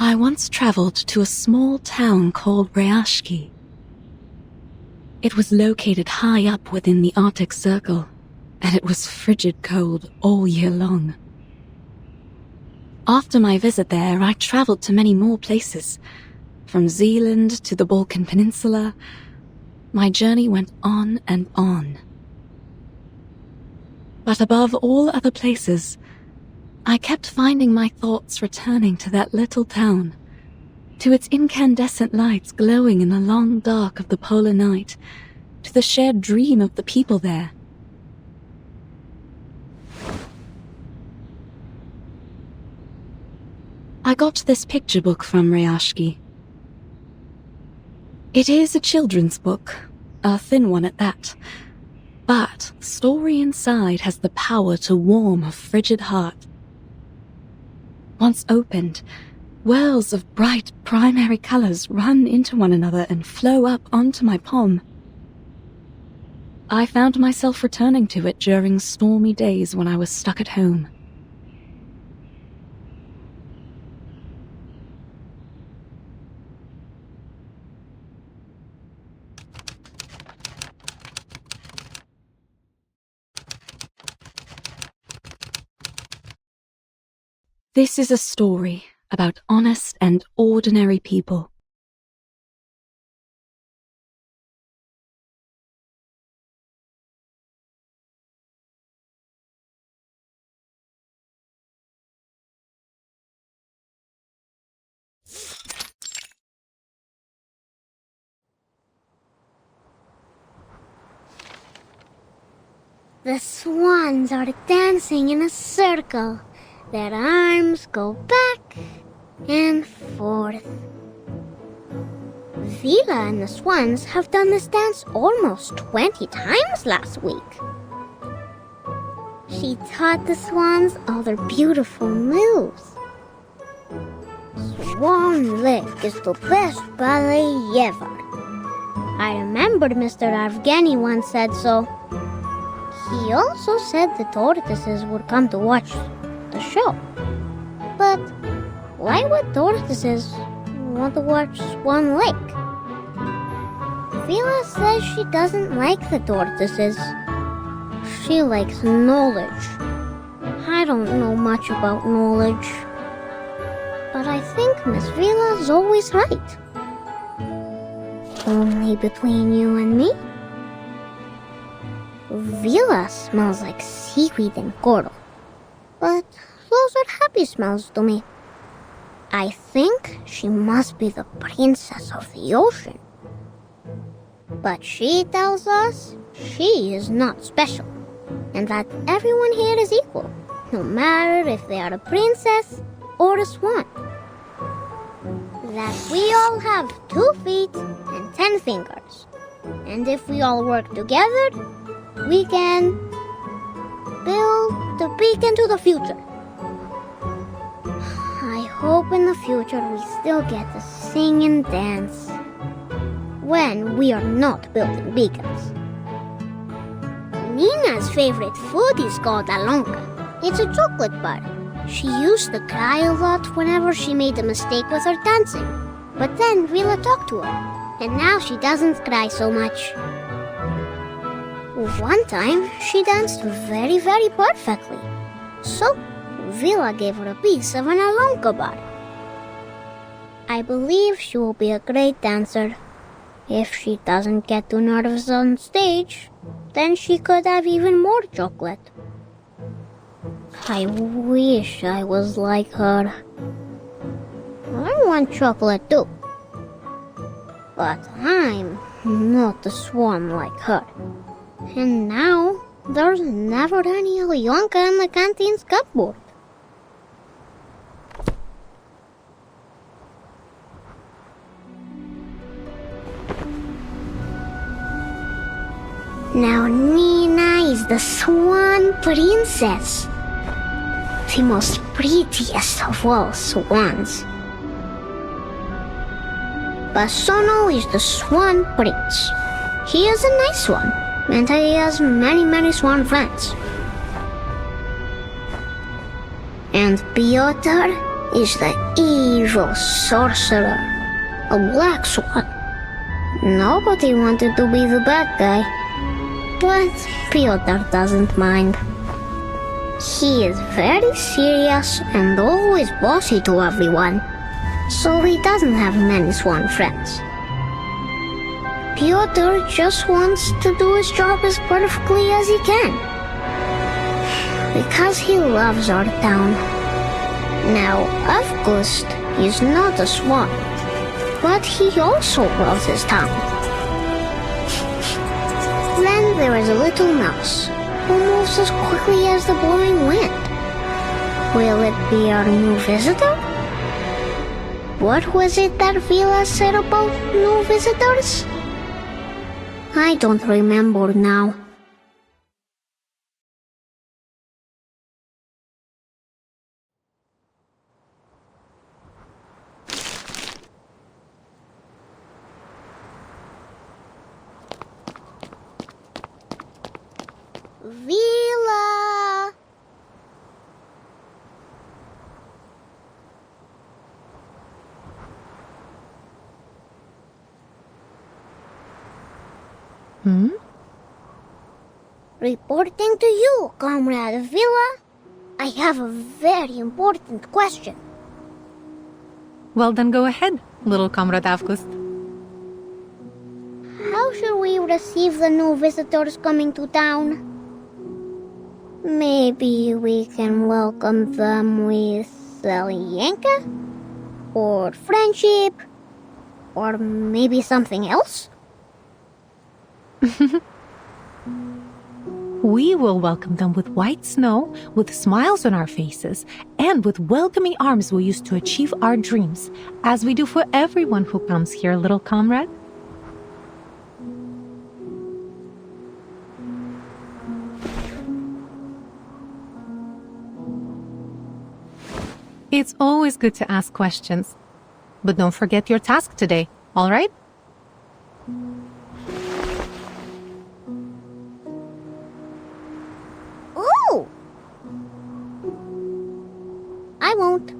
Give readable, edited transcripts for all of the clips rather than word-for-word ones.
I once traveled to a small town called Rayashki. It was located high up within the Arctic Circle, and it was frigid cold all year long. After my visit there, I traveled to many more places, from Zealand to the Balkan Peninsula. My journey went on and on. But above all other places, I kept finding my thoughts returning to that little town, to its incandescent lights glowing in the long dark of the polar night, to the shared dream of the people there. I got this picture book from Rayashki. It is a children's book, a thin one at that, but the story inside has the power to warm a frigid heart. Once opened, wells of bright primary colors run into one another and flow up onto my palm. I found myself returning to it during stormy days when I was stuck at home. This is a story about honest and ordinary people. The swans are dancing in a circle. Their arms go back and forth. Vila and the swans have done this dance almost 20 times last week. She taught the swans all their beautiful moves. Swan Lake is the best ballet ever. I remembered Mr. Avgeni once said so. He also said the tortoises would come to watch the show. But why would tortoises want to watch Swan Lake? Vila says she doesn't like the tortoises. She likes knowledge. I don't know much about knowledge. But I think Miss Vila's always right. Only between you and me? Vila smells like seaweed and coral. But those are happy smells to me. I think she must be the princess of the ocean. But she tells us she is not special, and that everyone here is equal, no matter if they are a princess or a swan. That we all have 2 feet and 10 fingers, and if we all work together, we can build the beacon to the future. I hope in the future we still get to sing and dance when we are not building beacons. Nina's favorite food is called alonka. It's a chocolate bar. She used to cry a lot whenever she made a mistake with her dancing. But then Vila talked to her, and now she doesn't cry so much. One time, she danced very, very perfectly. So, Vila gave her a piece of an alonka bar. I believe she will be a great dancer. If she doesn't get too nervous on stage, then she could have even more chocolate. I wish I was like her. I want chocolate too. But I'm not a swan like her. And now, there's never any Alyonka in the canteen's cupboard. Now Nina is the swan princess. The most prettiest of all swans. Basono is the swan prince. He is a nice one, and he has many, many swan friends. And Piotr is the evil sorcerer, a black swan. Nobody wanted to be the bad guy, but Piotr doesn't mind. He is very serious and always bossy to everyone, so he doesn't have many swan friends. Piotr just wants to do his job as perfectly as he can, because he loves our town. Now, August is not a swan, but he also loves his town. Then there is a little mouse who moves as quickly as the blowing wind. Will it be our new visitor? What was it that Vila said about new visitors? I don't remember now. Vila! Reporting to you, Comrade Vila. I have a very important question. Well, then go ahead, little Comrade Avgust. How should we receive the new visitors coming to town? Maybe we can welcome them with Yanka? Or friendship? Or maybe something else? We will welcome them with white snow, with smiles on our faces, and with welcoming arms we use to achieve our dreams, as we do for everyone who comes here, little comrade. It's always good to ask questions. But don't forget your task today, all right? Oh! I won't.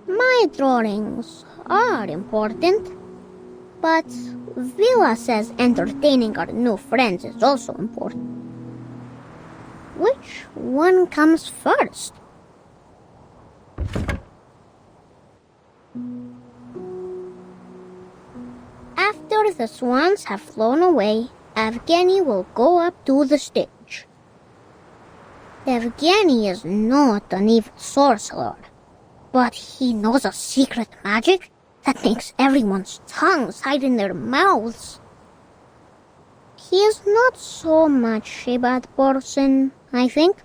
My drawings are important, but Vila says entertaining our new friends is also important. Which one comes first? After the swans have flown away, Evgeny will go up to the stage. Evgeny is not an evil sorcerer, but he knows a secret magic that makes everyone's tongues hide in their mouths. He is not so much a bad person, I think.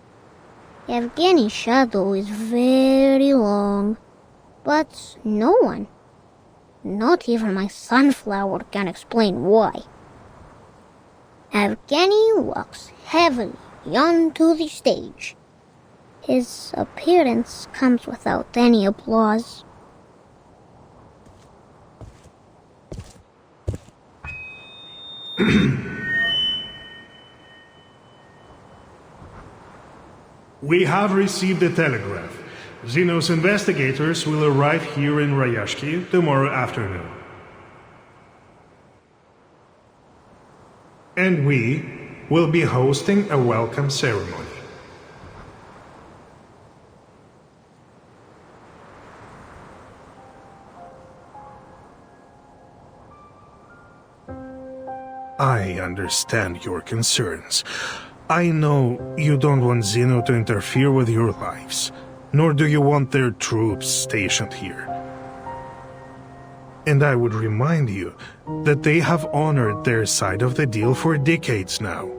Evgeny's shadow is very long, but no one, not even my sunflower, can explain why. Evgeny walks heavily onto the stage. His appearance comes without any applause. We have received a telegraph. Zeno's investigators will arrive here in Rayashki tomorrow afternoon. And we will be hosting a welcome ceremony. I understand your concerns. I know you don't want Zeno to interfere with your lives, nor do you want their troops stationed here. And I would remind you that they have honored their side of the deal for decades now.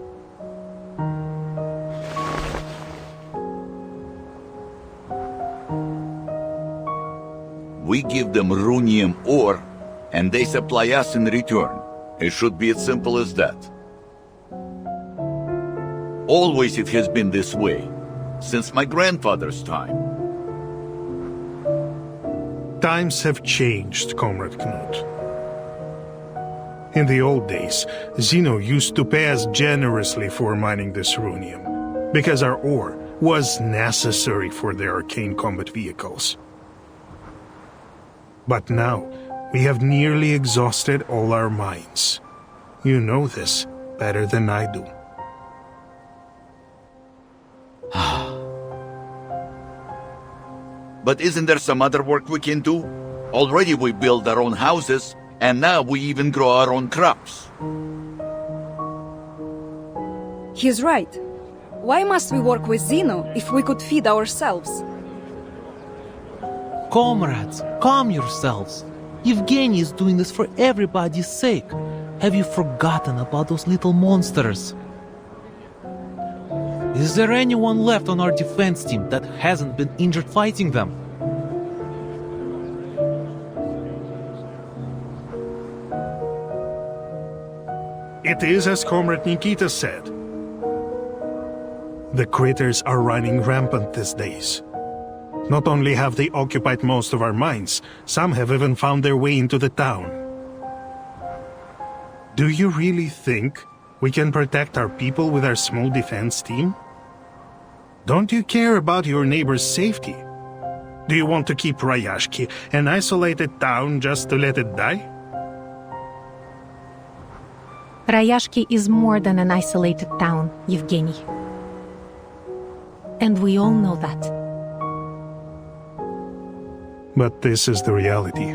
We give them runium ore, and they supply us in return. It should be as simple as that. Always it has been this way, since my grandfather's time. Times have changed, Comrade Knut. In the old days, Zeno used to pay us generously for mining this runium, because our ore was necessary for their arcane combat vehicles. But now, we have nearly exhausted all our mines. You know this better than I do. But isn't there some other work we can do? Already we build our own houses, and now we even grow our own crops. He's right. Why must we work with Zeno if we could feed ourselves? Comrades, calm yourselves. Evgeny is doing this for everybody's sake. Have you forgotten about those little monsters? Is there anyone left on our defense team that hasn't been injured fighting them? It is as Comrade Nikita said. The critters are running rampant these days. Not only have they occupied most of our mines, some have even found their way into the town. Do you really think we can protect our people with our small defense team? Don't you care about your neighbor's safety? Do you want to keep Rayashki an isolated town just to let it die? Rayashki is more than an isolated town, Yevgeny. And we all know that. But this is the reality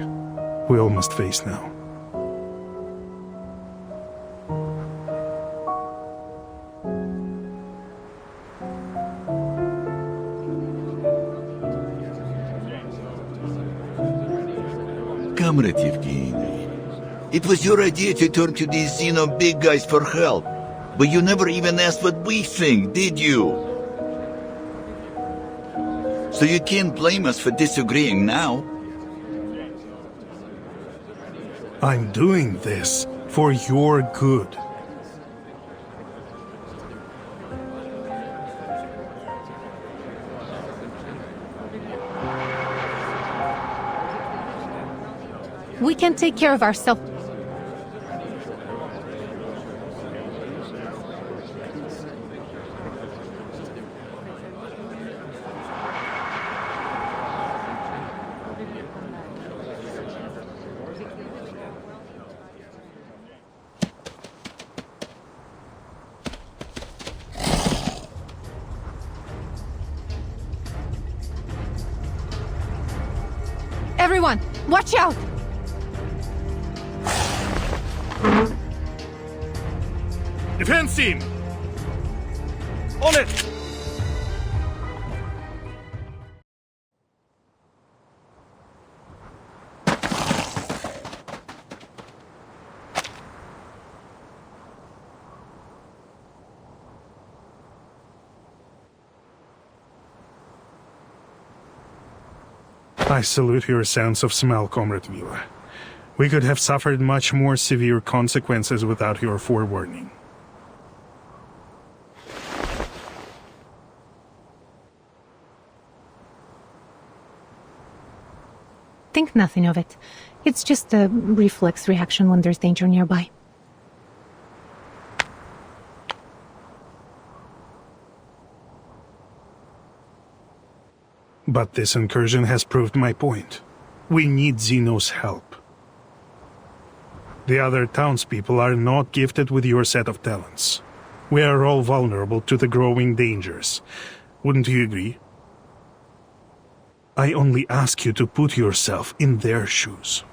we all must face now. Comrade Evgeny, it was your idea to turn to these Zeno big guys for help. But you never even asked what we think, did you? So you can't blame us for disagreeing now. I'm doing this for your good. We can take care of ourselves. Everyone, watch out! Defense team! On it! I salute your sense of smell, Comrade Vila. We could have suffered much more severe consequences without your forewarning. Think nothing of it. It's just a reflex reaction when there's danger nearby. But this incursion has proved my point. We need Zeno's help. The other townspeople are not gifted with your set of talents. We are all vulnerable to the growing dangers. Wouldn't you agree? I only ask you to put yourself in their shoes.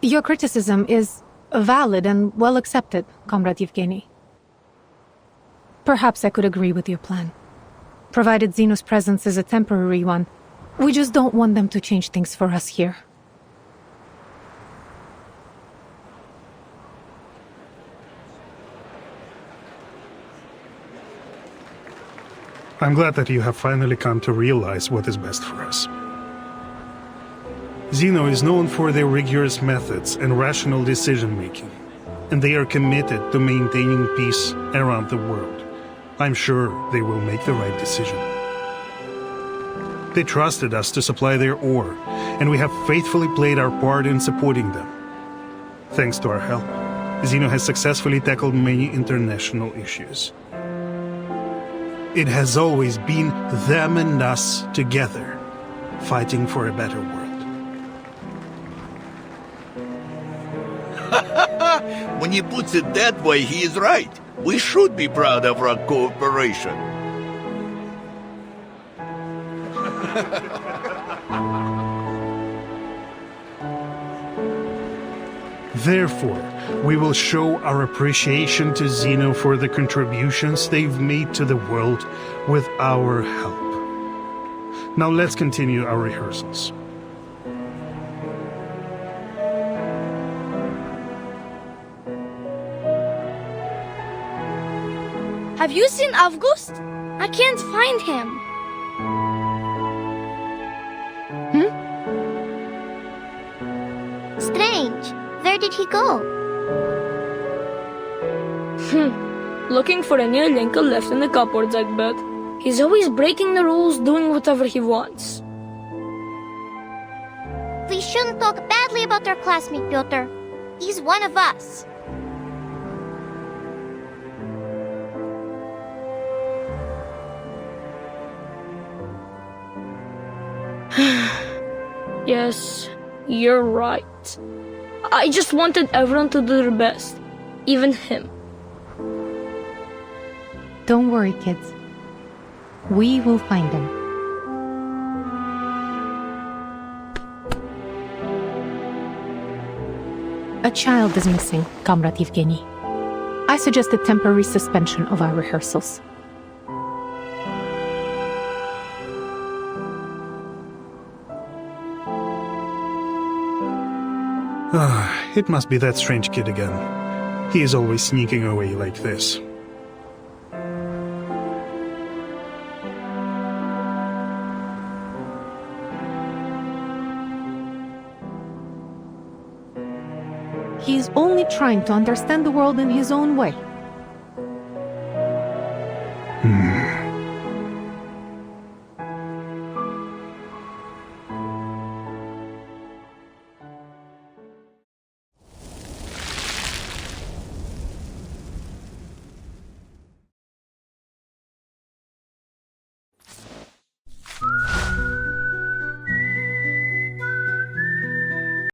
Your criticism is valid and well accepted, Comrade Yevgeny. Perhaps I could agree with your plan. Provided Zeno's presence is a temporary one, we just don't want them to change things for us here. I'm glad that you have finally come to realize what is best for us. Zeno is known for their rigorous methods and rational decision-making, and they are committed to maintaining peace around the world. I'm sure they will make the right decision. They trusted us to supply their ore, and we have faithfully played our part in supporting them. Thanks to our help, Zeno has successfully tackled many international issues. It has always been them and us together, fighting for a better world. When he puts it that way, he is right. We should be proud of our cooperation. Therefore, we will show our appreciation to Zeno for the contributions they've made to the world with our help. Now let's continue our rehearsals. Have you seen August? I can't find him. Strange. Where did he go? Looking for a new link left in the cupboards, I bet. He's always breaking the rules, doing whatever he wants. We shouldn't talk badly about our classmate, Piotr. He's one of us. Yes, you're right. I just wanted everyone to do their best, even him. Don't worry, kids. We will find him. A child is missing, Comrade Evgeny. I suggest a temporary suspension of our rehearsals. It must be that strange kid again. He is always sneaking away like this. He is only trying to understand the world in his own way.